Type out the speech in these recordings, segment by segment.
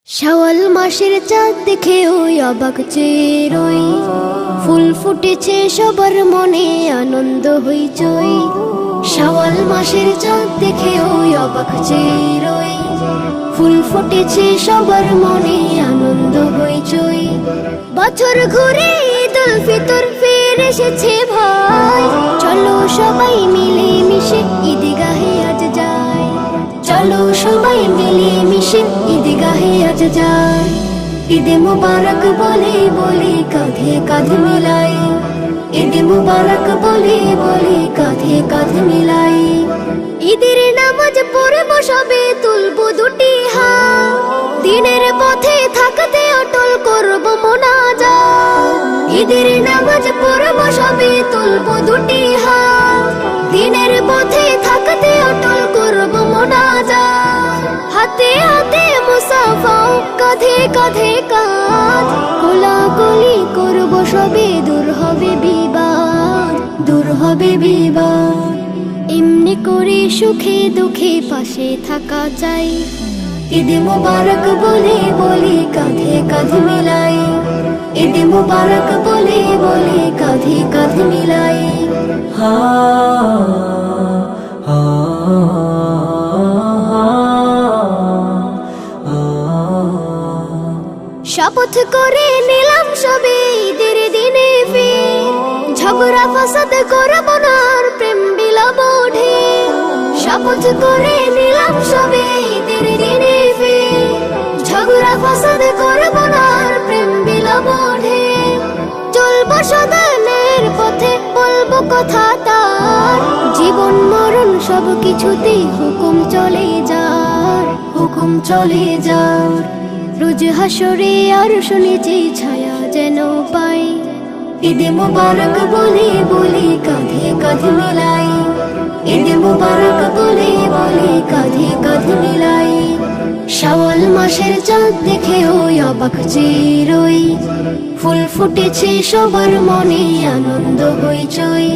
শাওয়াল মাসের চাঁদ দেখে ওই অবাক চেয়ে রই, ফুল ফুটেছে সবার মনে আনন্দ হইচই। শাওয়াল মাসের চাঁদ দেখে ওই অবাক চেয়ে রই, ফুল ফুটেছে সবার মনে আনন্দ হইচই। বছর ঘুরে ঈদুল ফিতর ফিরে এসেছে ভাই, চলো সবাই মিলে মিশে ঈদগাহে আজ যাই। চলো সবাই মিলে মিশে ঈদগাহে আজ যাই। ঈদে মুবারক বলে বলে কাঁধে কাঁধ মিলাই, ঈদে মুবারক বলে বলে কাঁধে কাঁধ মিলাই। ঈদের নামাজ পড়ব সবে তুলব দুটি হাত, দিনের পথে থাকতে অটল করব মোনাজাত। ঈদের নামাজ পড়ব সবে তুলব দুটি হাত, দিনের পথে থাকতে অটল করব মোনাজাত। হাতে হাতে মুসাফা কাঁধে কাঁধে কাঁধ, কোলাকুলি করব সবে দূর হবে বিবাদ, দূর হবে বিবাদ। এমনি করে সুখে দুঃখে পাশে থাকা চাই, ঈদে মুবারক বলে বলে কাঁধে কাঁধ মিলাই। ঈদে মুবারক বলে বলে কাঁধে কাঁধ মিলাই। শপথ করে নিলাম সবে ঈদের দিনে ফির, ঝগড়া ফাসাদ করব না আর প্রেম বিলাব ঢের। শপথ করে নিলাম সবে ঈদের দিনে ফির, ঝগড়া ফাসাদ করব না আর প্রেম বিলাব ঢের। চলবো সদা ন্যায়ের পথে বলবো কথা তার, জীবন মরণ সব কিছুতে হুকুম চলে যার, হুকুম চলে যার। রোজ হাসরে আর শুনেছি ছায়া যেন পাই, ঈদে মুবারক বলে বলে কাঁধে কাঁধ মিলাই। ঈদে মুবারক বলে বলে কাঁধে কাঁধ মিলাই। শাওয়াল মাসের চাঁদ দেখে ওই অবাক চেয়ে রই, ফুল ফুটেছে সবার মনে আনন্দ হইচই।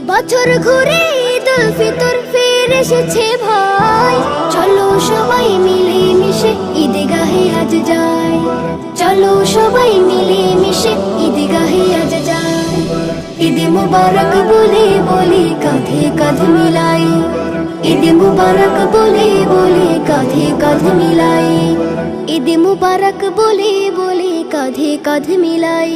বছর ঘুরে ঈদুল ফিতর ফিরে এসেছে ভাই, চলো সবাই মিলে মিশে ঈদগাহে আজ যাই। চলো সবাই মিলে মিশে ঈদগাহে আজ যাই। ঈদে মুবারক বলে বলে কাঁধে কাঁধ মিলাই, ঈদে মুবারক বলে বলে কাঁধে কাঁধ মিলাই। ঈদে মুবারক বলে বলে কাঁধে কাঁধ মিলাই।